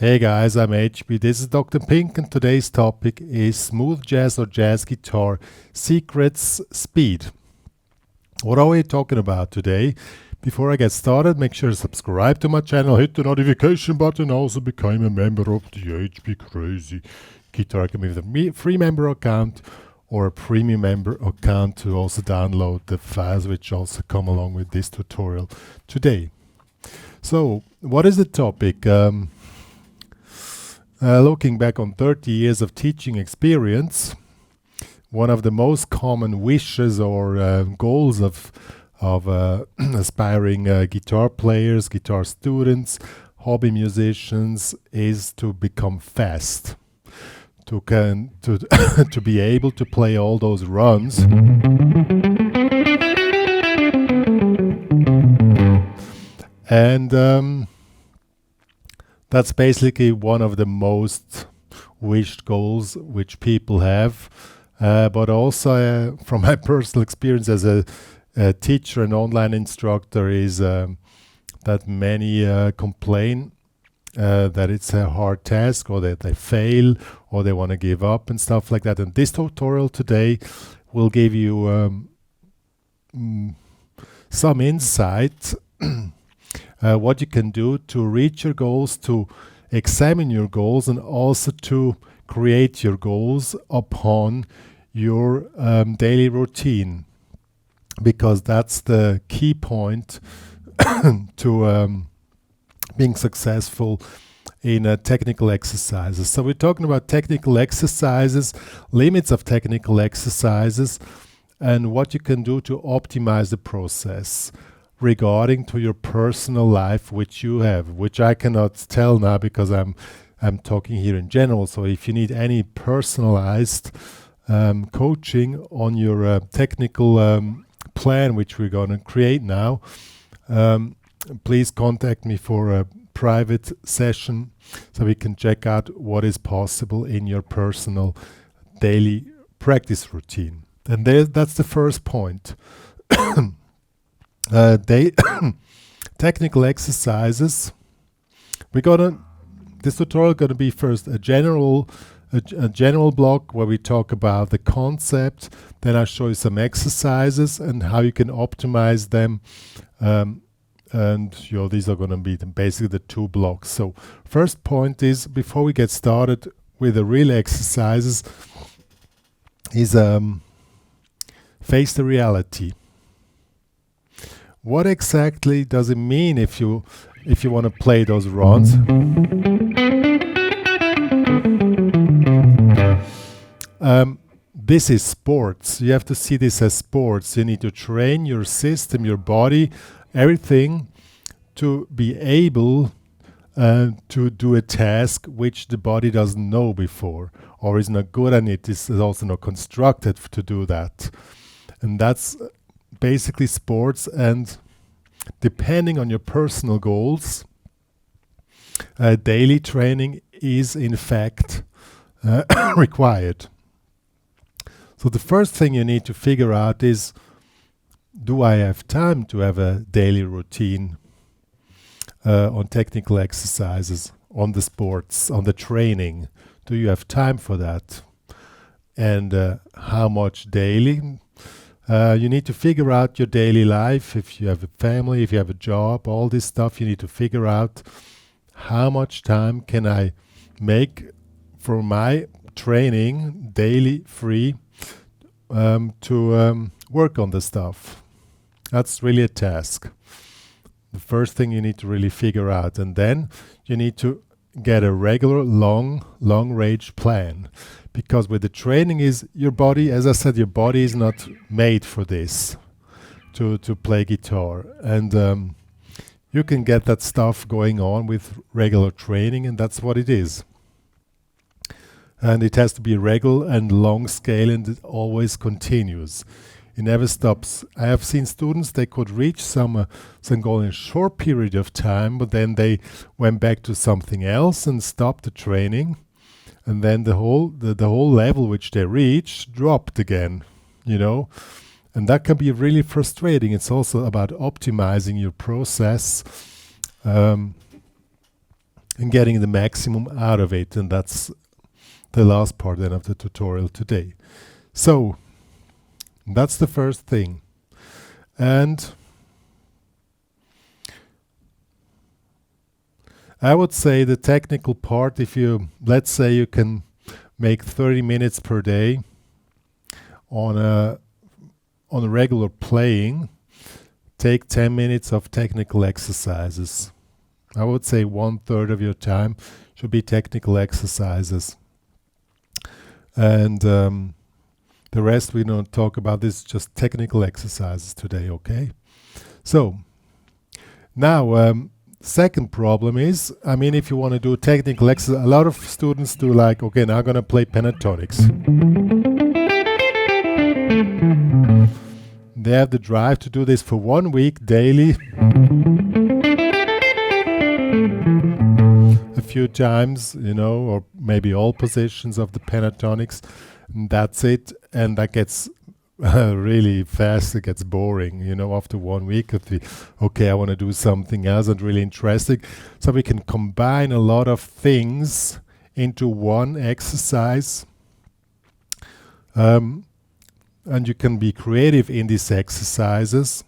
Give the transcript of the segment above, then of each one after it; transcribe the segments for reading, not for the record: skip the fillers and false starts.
Hey guys, I'm HP. This is Dr. Pink, and today's topic is smooth jazz or jazz guitar secrets speed. What are we talking about today? Before I get started, make sure to subscribe to my channel, hit the notification button, also become a member of the HPCrazy Guitar Academy with a free member account or a premium member account to also download the files which also come along with this tutorial today. So, what is the topic? Looking back on 30 years of teaching experience, one of the most common wishes or goals of aspiring guitar players, guitar students, hobby musicians is to become fast, to to be able to play all those runs. And that's basically one of the most wished goals which people have. But also from my personal experience as a teacher and online instructor is that many complain that it's a hard task, or that they fail, or they want to give up and stuff like that. And this tutorial today will give you some insight what you can do to reach your goals, to examine your goals, and also to create your goals upon your daily routine, because that's the key point to being successful in technical exercises. So we're talking about technical exercises, limits of technical exercises, and what you can do to optimize the process regarding to your personal life which you have, which I cannot tell now because I'm talking here in general. So if you need any personalized coaching on your technical plan which we're going to create now, please contact me for a private session so we can check out what is possible in your personal daily practice routine. And that's the first point. Technical exercises. This tutorial gonna be first a general block where we talk about the concept. Then I show you some exercises and how you can optimize them. And these are gonna be basically the two blocks. So first point is, before we get started with the real exercises, is face the reality. What exactly does it mean if you want to play those runs? This is sports. You have to see this as sports. You need to train your system, your body, everything to be able to do a task which the body doesn't know before, or is not good at it, is also not constructed to do that. And that's basically sports. And depending on your personal goals, daily training is in fact required. So the first thing you need to figure out is, do I have time to have a daily routine on technical exercises, on the sports, on the training? Do you have time for that? And how much daily? You need to figure out your daily life. If you have a family, if you have a job, all this stuff, you need to figure out how much time can I make for my training daily free to work on the stuff. That's really a task. The first thing you need to really figure out. And then you need to get a regular long range plan. Because with the training is your body, as I said, your body is not made for this, to play guitar. And you can get that stuff going on with regular training, and that's what it is. And it has to be regular and long scale, and it always continues. It never stops. I have seen students, they could reach some goal in a short period of time, but then they went back to something else and stopped the training. And then the whole level which they reached dropped again, and that can be really frustrating. It's also about optimizing your process and getting the maximum out of it. And that's the last part then of the tutorial today. So that's the first thing. And I would say the technical part, if you, let's say you can make 30 minutes per day on a regular playing, take 10 minutes of technical exercises. I would say 1/3 of your time should be technical exercises. And the rest we don't talk about, this just technical exercises today, okay? So now, second problem is, I mean, if you want to do technical exercise, a lot of students do like, okay, now I'm going to play pentatonics. They have the drive to do this for 1 week daily, a few times, you know, or maybe all positions of the pentatonics, and that's it. And that gets really fast, it gets boring, you know, after 1 week. Okay, I want to do something else and really interesting. So we can combine a lot of things into one exercise. And you can be creative in these exercises.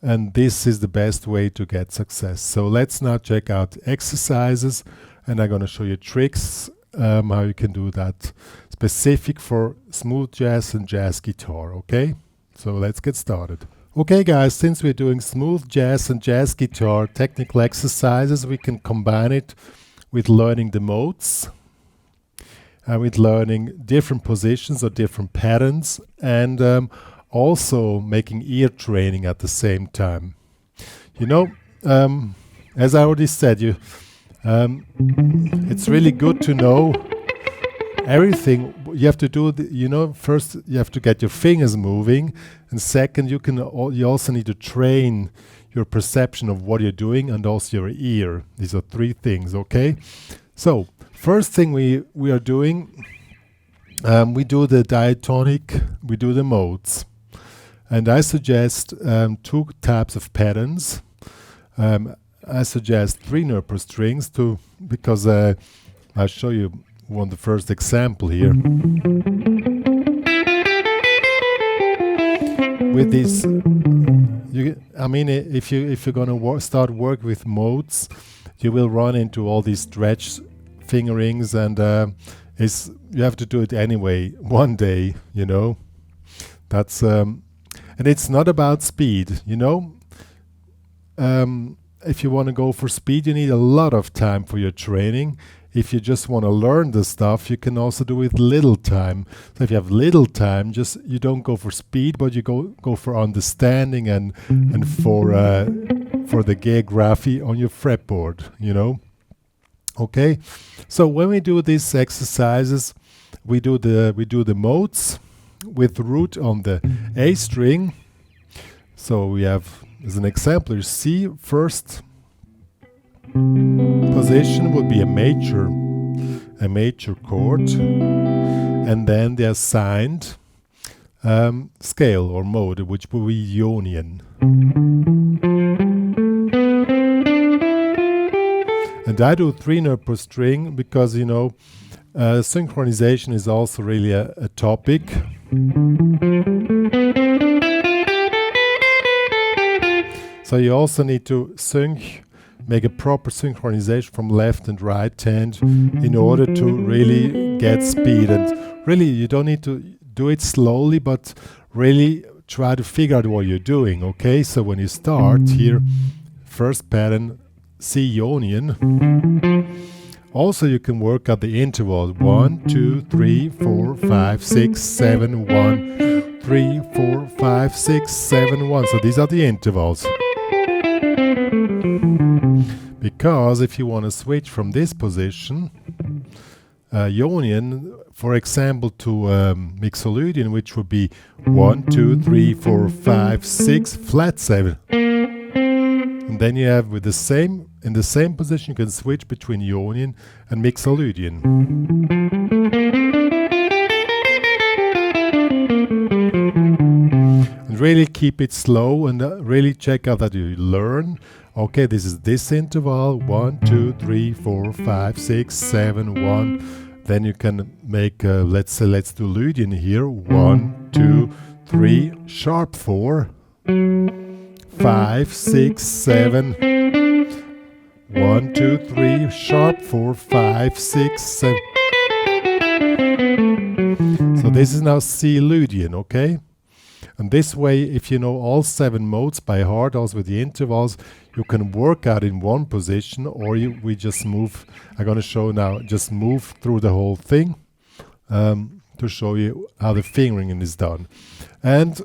And this is the best way to get success. So let's now check out exercises, and I'm going to show you tricks how you can do that specific for smooth jazz and jazz guitar, okay? So let's get started. Okay guys, since we're doing smooth jazz and jazz guitar technical exercises, we can combine it with learning the modes, with learning different positions or different patterns, and also making ear training at the same time. You know, as I already said, it's really good to know everything. You have to do, you know, first you have to get your fingers moving, and second, you also need to train your perception of what you're doing and also your ear. These are 3 things, okay? So first thing we are doing, we do the diatonic, we do the modes. And I suggest 2 types of patterns. I suggest 3 Nerper strings because I'll show you the first example here. With this, I mean, if you're gonna start work with modes, you will run into all these stretch fingerings, and you have to do it anyway one day, you know. That's and it's not about speed, you know. If you want to go for speed, you need a lot of time for your training. If you just want to learn the stuff, you can also do with little time. So if you have little time, you don't go for speed, but you go for understanding and for the geography on your fretboard, you know. Okay, so when we do these exercises, we do the modes with root on the A string. So we have, as an example, C first position would be a major chord, and then the assigned scale or mode, which will be Ionian. And I do 3 note per string because, you know, synchronization is also really a topic. So you also need to make a proper synchronization from left and right hand in order to really get speed. And really, you don't need to do it slowly, but really try to figure out what you're doing, okay? So when you start here, first pattern, C Ionian. Also, you can work out the interval 1, 2, 3, 4, 5, 6, 7, 1, 3, 4, 5, 6, 7, 1. So these are the intervals. Because if you want to switch from this position, Ionian, for example, to Mixolydian, which would be 1, 2, 3, 4, 5, 6, flat 7. And then you have in the same position, you can switch between Ionian and Mixolydian. And really keep it slow, and really check out that you learn Okay, this is this interval, 1, 2, 3, 4, 5, 6, 7, 1. Then you can make, let's do Lydian here, 1, 2, 3, sharp 4, 5, 6, 7, 1, 2, 3, sharp 4, 5, 6, 7. So this is now C Lydian, okay? And this way, if you know all 7 modes by heart, also with the intervals, you can work out in one position, or we just move. I'm going to show now, just move through the whole thing to show you how the fingering is done. And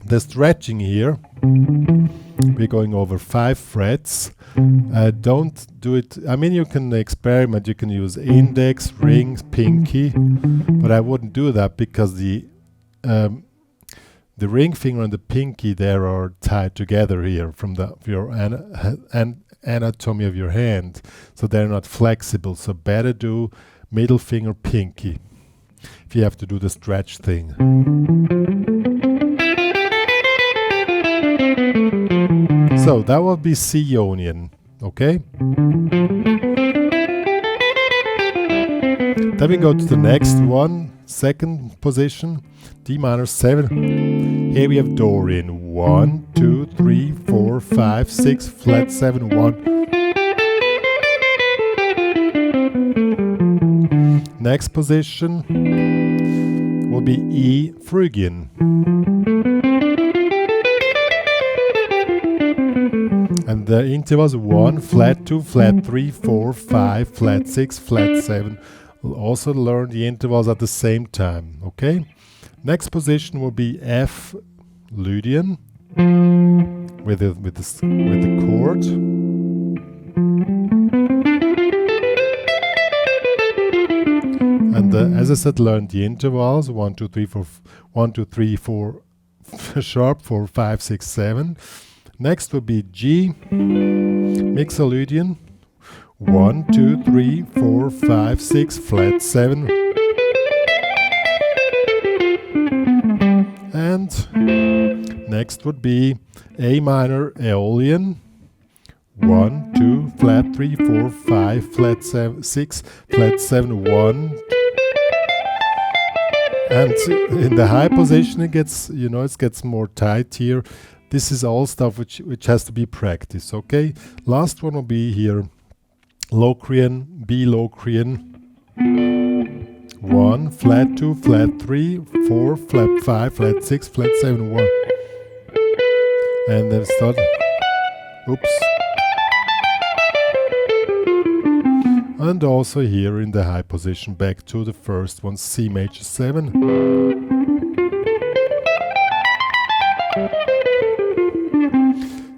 the stretching here, we're going over 5 frets. Don't do it, I mean, you can experiment, you can use index, ring, pinky, but I wouldn't do that because the ring finger and the pinky there are tied together here from your anatomy of your hand, so they're not flexible. So better do middle finger, pinky, if you have to do the stretch thing. So that will be C Ionian, okay? Then we go to the next one, second position, D minor 7. Here we have Dorian, 1, 2, 3, 4, 5, 6, flat 7, 1. Next position will be E Phrygian. And the intervals 1, flat 2, flat 3, 4, 5, flat 6, flat 7. We'll also learn the intervals at the same time, okay? Next position will be F Lydian with the chord. And as I said, learn the intervals 1, 2, 3, 4, 1, 2, 3, 4 sharp, 4, 5, 6, 7. Next will be G Mixolydian, 1, 2, 3, 4, 5, 6, flat 7. And next would be A minor Aeolian, 1, 2, flat 3, 4, 5, flat 7, 6, flat 7, 1. And in the high position it gets, it gets more tight here. This is all stuff which has to be practiced, okay? Last one will be here, Locrian, B Locrian. 1, flat 2, flat 3, 4, flat 5, flat 6, flat 7, 1. And then start, oops. And also here in the high position, back to the first one, C major 7.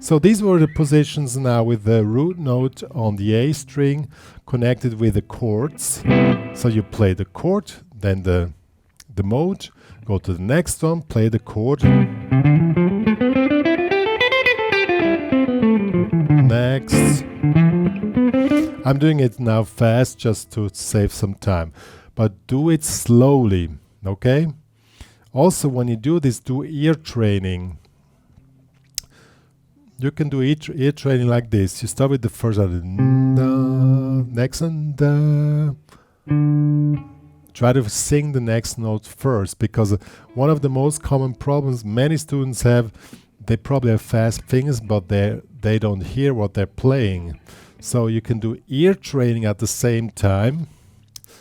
So these were the positions now with the root note on the A string connected with the chords. So you play the chord, then the mode, go to the next one, play the chord. Next. I'm doing it now fast just to save some time, but do it slowly, okay? Also, when you do this, do ear training. You can do ear training like this. You start with the first one, next and try to sing the next note first, because one of the most common problems many students have, they probably have fast fingers, but they don't hear what they're playing. So you can do ear training at the same time.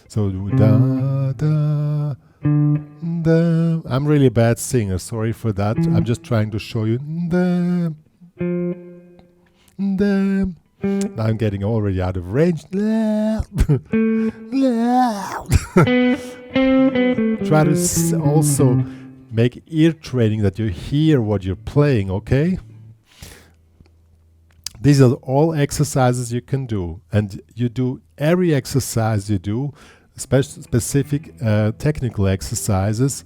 So da da da. I'm really a bad singer, sorry for that. I'm just trying to show you da. Now I'm getting already out of range. Try to also make ear training that you hear what you're playing, okay? These are all exercises you can do, and you do every exercise you do, specific technical exercises.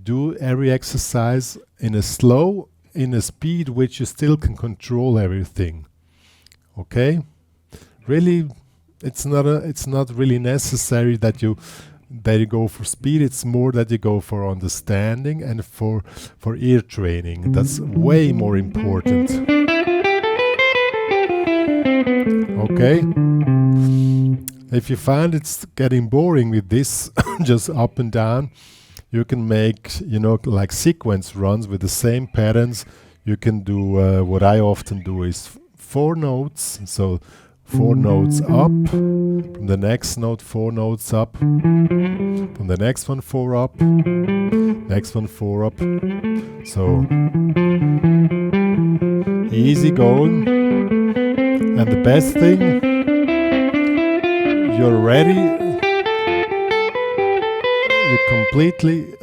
Do every exercise in a speed which you still can control everything. Okay, really, it's not really necessary that you go for speed. It's more that you go for understanding and for ear training. That's way more important. Okay. If you find it's getting boring with this, just up and down, you can make, you know, like sequence runs with the same patterns. You can do what I often do is 4 notes. So 4 notes up, from the next note 4 notes up, from the next one 4 up, next one 4 up. So easy going. And the best thing, you're ready. You completely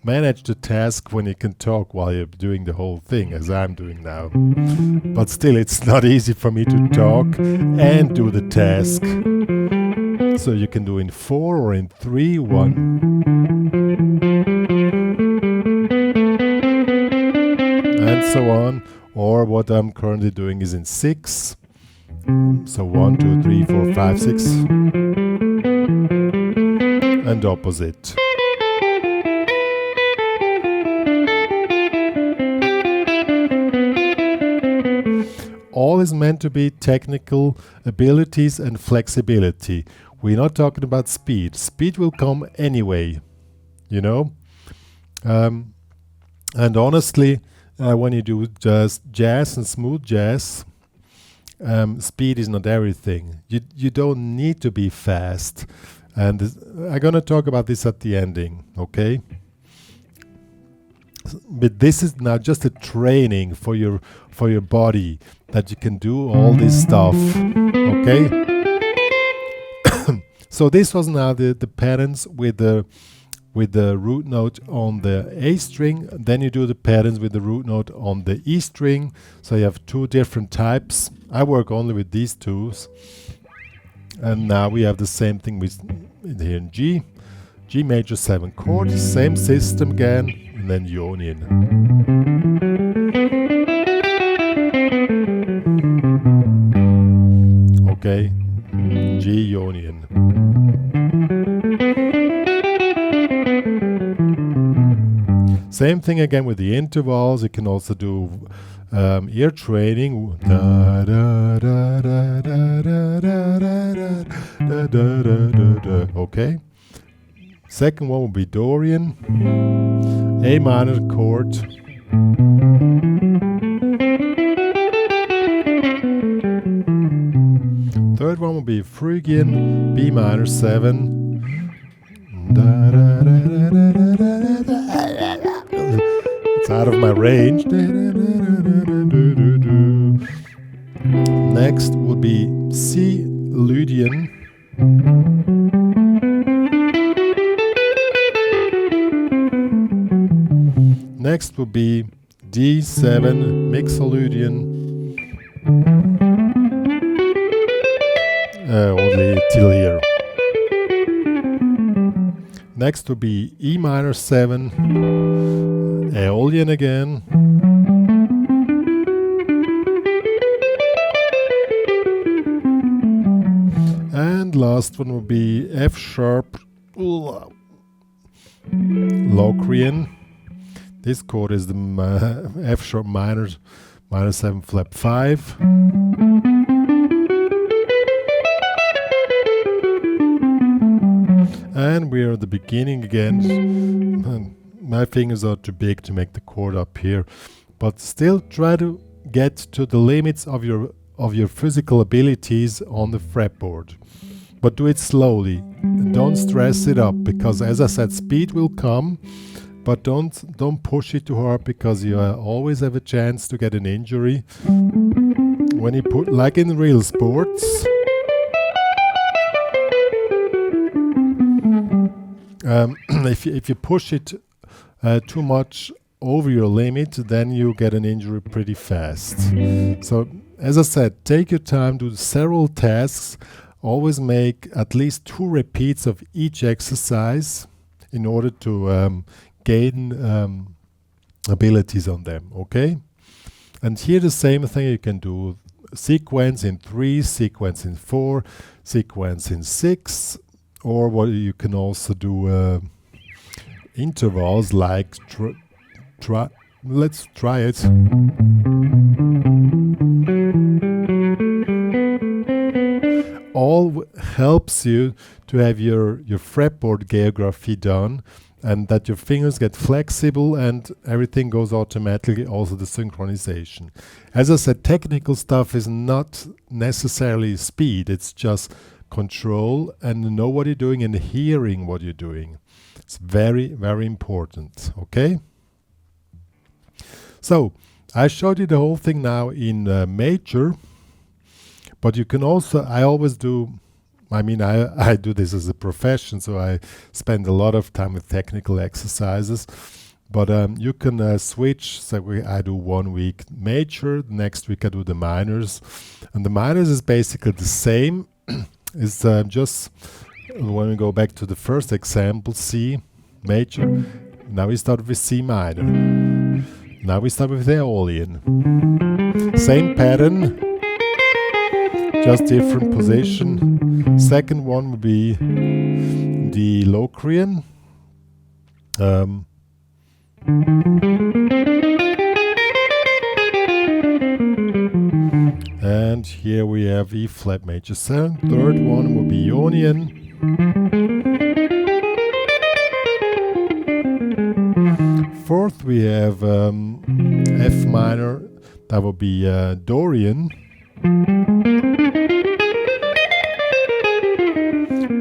manage the task when you can talk while you're doing the whole thing, as I'm doing now. But still, it's not easy for me to talk and do the task. So you can do in 4 or in 3, 1. And so on. Or what I'm currently doing is in 6. So 1, 2, 3, 4, 5, 6. And opposite. All is meant to be technical abilities and flexibility. We're not talking about speed. Speed will come anyway, you know. And honestly, when you do just jazz and smooth jazz, speed is not everything. You don't need to be fast. And I'm going to talk about this at the ending, okay? But this is now just a training for your body, that you can do all this stuff, okay? So this was now the patterns with the root note on the A string. Then you do the patterns with the root note on the E string. So you have 2 different types. I work only with these 2s. And now we have the same thing with here in G major 7 chord, same system again, and then Ionian. Okay, G Ionian. Same thing again with the intervals. You can also do ear training. Okay. Second one will be Dorian, A minor chord. Third one will be Phrygian, B minor 7. It's out of my range. Next would be C Lydian. Next would be D7 Mixolydian. Only till here. Next would be E minor 7 Aeolian again. And last one would be F sharp Locrian. This chord is the F sharp minor 7 flap 5. And we're at the beginning again. My fingers are too big to make the chord up here, but still try to get to the limits of your physical abilities on the fretboard. But do it slowly. Don't stress it up, because as I said, speed will come. But don't push it too hard, because you always have a chance to get an injury when you put, like in real sports. If you push it too much over your limit, then you get an injury pretty fast. So, as I said, take your time, do several tasks. Always make at least 2 repeats of each exercise in order to gain abilities on them, okay? And here the same thing, you can do sequence in 3, sequence in 4, sequence in 6, or what you can also do intervals, like let's try it. helps you to have your fretboard geography done, and that your fingers get flexible and everything goes automatically, also the synchronization. As I said, technical stuff is not necessarily speed, it's just control and know what you're doing and hearing what you're doing. It's very, very important, okay? So, I showed you the whole thing now in major, but you can also, I always do, I do this as a profession, so I spend a lot of time with technical exercises. But you can switch. So I do 1 week major, next week I do the minors. And the minors is basically the same. It's just, when we go back to the first example, C major. Now we start with C minor. Now we start with the Aeolian. Same pattern, just different position. Second one would be the Locrian. And here we have E flat major 7. Third one will be Ionian. Fourth we have F minor, that will be Dorian.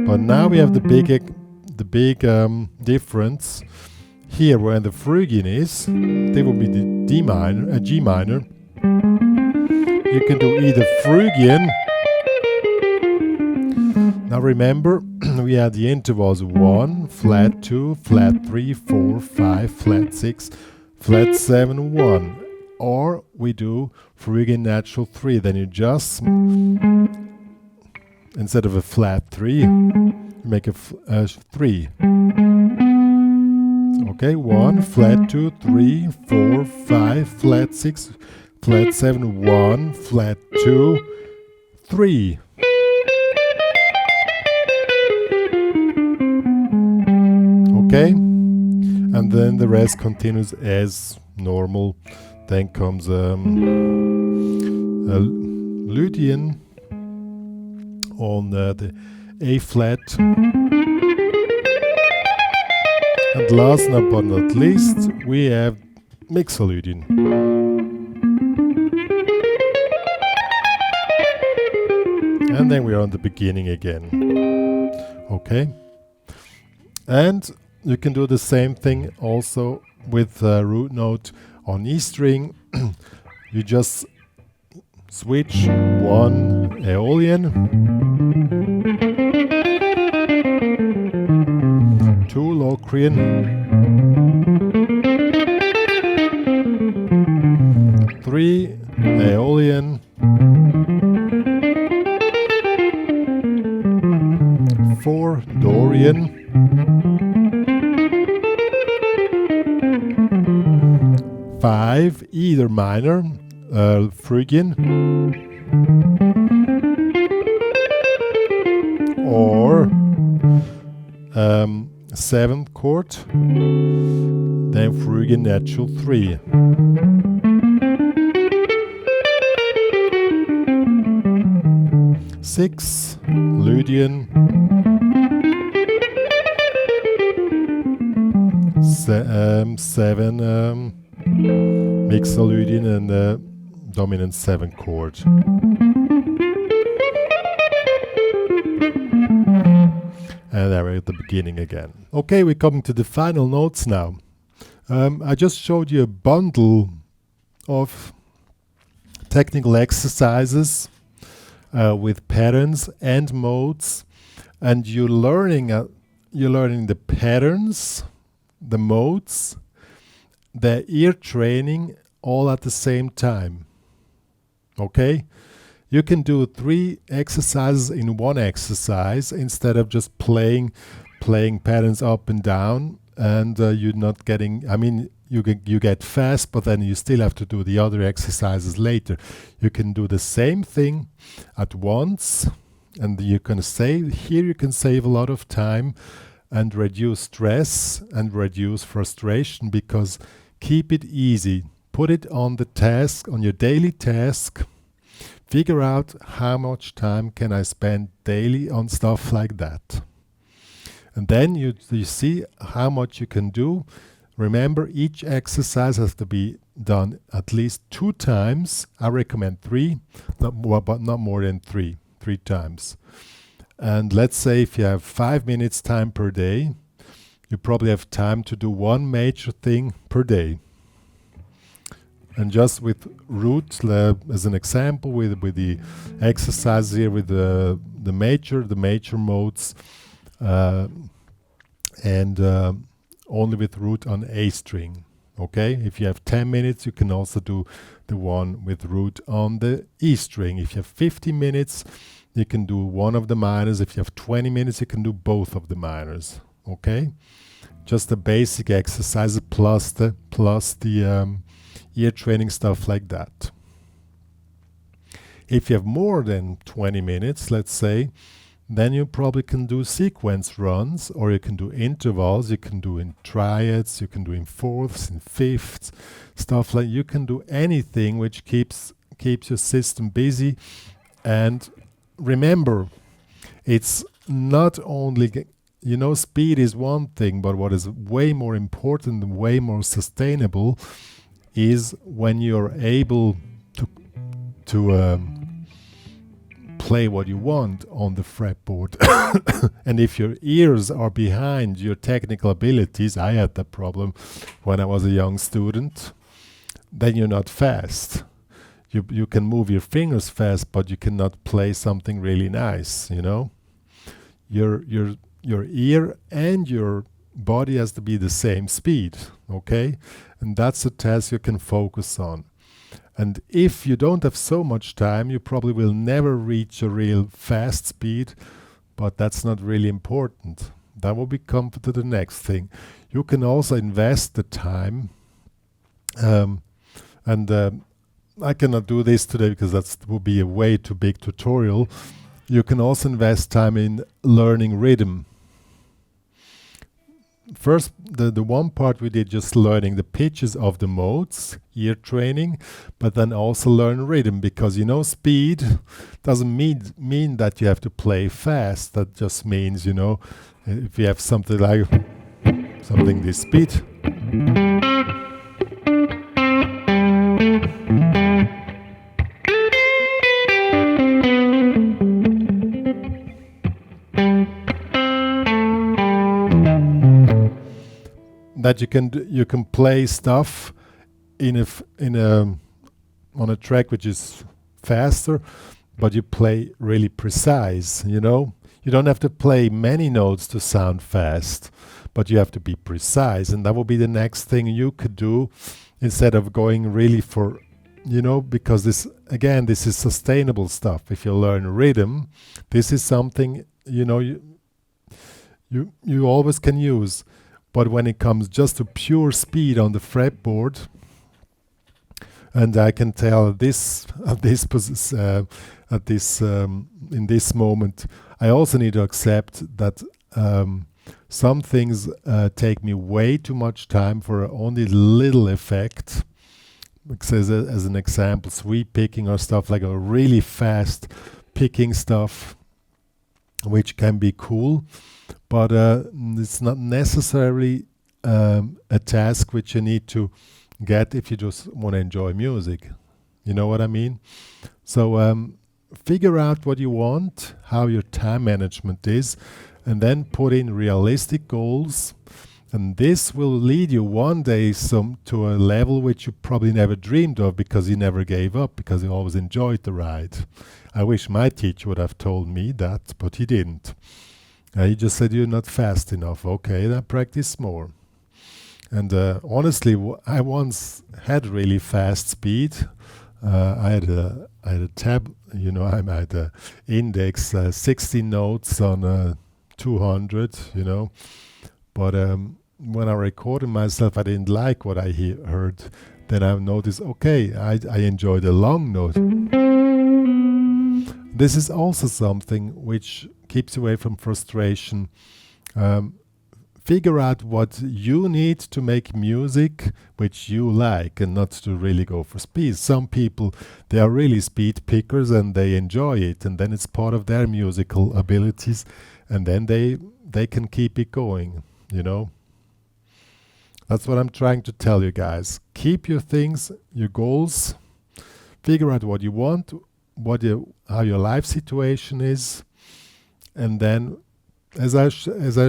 But now we have the big difference. Here where the Phrygian is, they will be the D minor, G minor. You can do either Phrygian. Now remember, we had the intervals 1, flat 2, flat 3, 4, 5, flat 6, flat 7, 1. Or we do Phrygian natural 3. Then you just, instead of a flat 3, you make a 3. Okay, 1, flat 2, 3, 4, 5, flat 6, flat 7, 1, flat 2, 3. Okay, and then the rest continues as normal. Then comes a Lydian on the A flat. And last but not least, we have Mixolydian. And then we are on the beginning again. Okay. And you can do the same thing also with root note on E string. You just switch 1 Aeolian, 2 Locrian, 3 Aeolian, 4 Dorian, 5 either minor, Phrygian, or 7th chord, then Phrygian natural 3. Six Lydian, 7 Mixolydian, and dominant 7 chord. And there we're at the beginning again. Okay, we're coming to the final notes now. I just showed you a bundle of technical exercises with patterns and modes, and you're learning the patterns, the modes, the ear training, all at the same time. Okay? You can do 3 exercises in one exercise instead of just playing patterns up and down, and you're not getting, you get fast, but then you still have to do the other exercises later. You can do the same thing at once, and you can save a lot of time and reduce stress and reduce frustration, because keep it easy. Put it on the task, on your daily task. Figure out how much time can I spend daily on stuff like that. And then you see how much you can do. Remember, each exercise has to be done at least 2 times. I recommend 3, not more, but not more than 3 times. And let's say if you have 5 minutes time per day, you probably have time to do 1 major thing per day. And just with root, as an example, with the exercise here, with the major modes, and only with root on A string. Okay, if you have 10 minutes, you can also do the one with root on the E string. If you have 50 minutes, you can do one of the minors. If you have 20 minutes, you can do both of the minors. Okay, just the basic exercises plus the ear training stuff like that. If you have more than 20 minutes, let's say, then you probably can do sequence runs, or you can do intervals. You can do in triads, you can do in fourths, in fifths, stuff like. You can do anything which keeps your system busy. And remember, it's not only, speed is one thing, but what is way more important and way more sustainable is when you're able to play what you want on the fretboard. And if your ears are behind your technical abilities, I had that problem when I was a young student, then you're not fast. You can move your fingers fast, but you cannot play something really nice, Your ear and your body has to be the same speed, okay? And that's a task you can focus on. And if you don't have so much time, you probably will never reach a real fast speed, but that's not really important. That will become to the next thing. You can also invest the time, I cannot do this today because that would be a way too big tutorial. You can also invest time in learning rhythm. First, the one part we did just learning the pitches of the modes, ear training, but then also learn rhythm, because speed doesn't mean that you have to play fast. That just means, if you have something like this speed, that you can play stuff on a track which is faster, but you play really precise. You don't have to play many notes to sound fast, but you have to be precise, and that will be the next thing you could do instead of going really for, because this is sustainable stuff. If you learn rhythm, this is something you always can use. But when it comes just to pure speed on the fretboard, and I can tell in this moment, I also need to accept that some things take me way too much time for only little effect. Because as an example, sweep picking or stuff like a really fast picking stuff, which can be cool. But it's not necessarily a task which you need to get if you just want to enjoy music. You know what I mean? So figure out what you want, how your time management is, and then put in realistic goals. And this will lead you one day to a level which you probably never dreamed of, because you never gave up, because you always enjoyed the ride. I wish my teacher would have told me that, but he didn't. He just said, you're not fast enough. Okay, then practice more. And honestly, I once had really fast speed. I had a tab, I had a index 60 notes on 200, But when I recorded myself, I didn't like what I heard. Then I noticed, okay, I enjoy the long note. This is also something which keeps you away from frustration. figure out what you need to make music which you like, and not to really go for speed. Some people, they are really speed pickers and they enjoy it, and then it's part of their musical abilities, and then they can keep it going, you know. That's what I'm trying to tell you guys. Keep your things, your goals, figure out what you want, how your life situation is, and then as I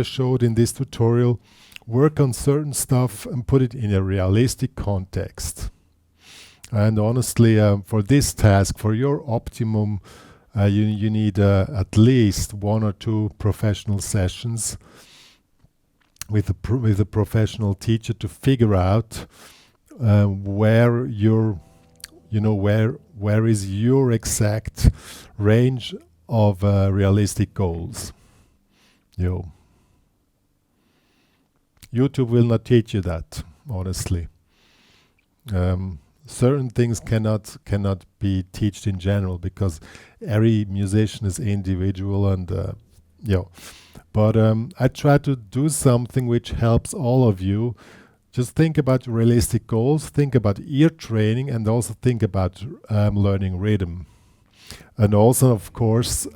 showed in this tutorial, work on certain stuff and put it in a realistic context. And honestly, for this task, for your optimum, you need at least 1 or 2 professional sessions with a professional teacher to figure out where where is your exact range of realistic goals. YouTube will not teach you that, honestly. Certain things cannot be taught in general, because every musician is individual, and but I try to do something which helps all of you. Just think about realistic goals, think about ear training, and also think about learning rhythm, and also of course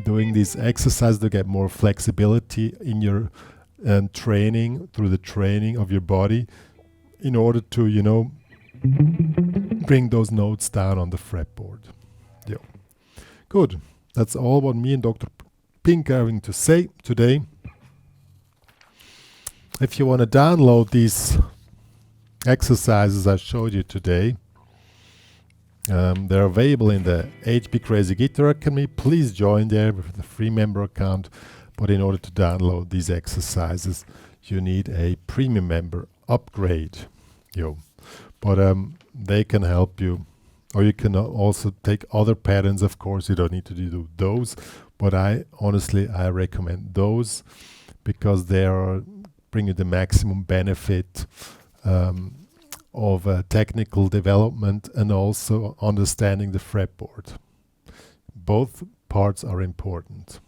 doing these exercises to get more flexibility in your training, through the training of your body, in order to bring those notes down on the fretboard. Yeah, good. That's all what me and Dr. Pink are having to say today. If you want to download these exercises I showed you today, they're available in the HPCrazy Guitar Academy. Please join there with the free member account. But in order to download these exercises, you need a premium member upgrade. But they can help you. Or you can also take other patterns, of course. You don't need to do those. But I recommend those, because they are bring you the maximum benefit of technical development and also understanding the fretboard. Both parts are important.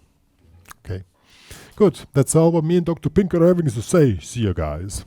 Okay, good. That's all what me and Dr. Pink are having to say. See you guys.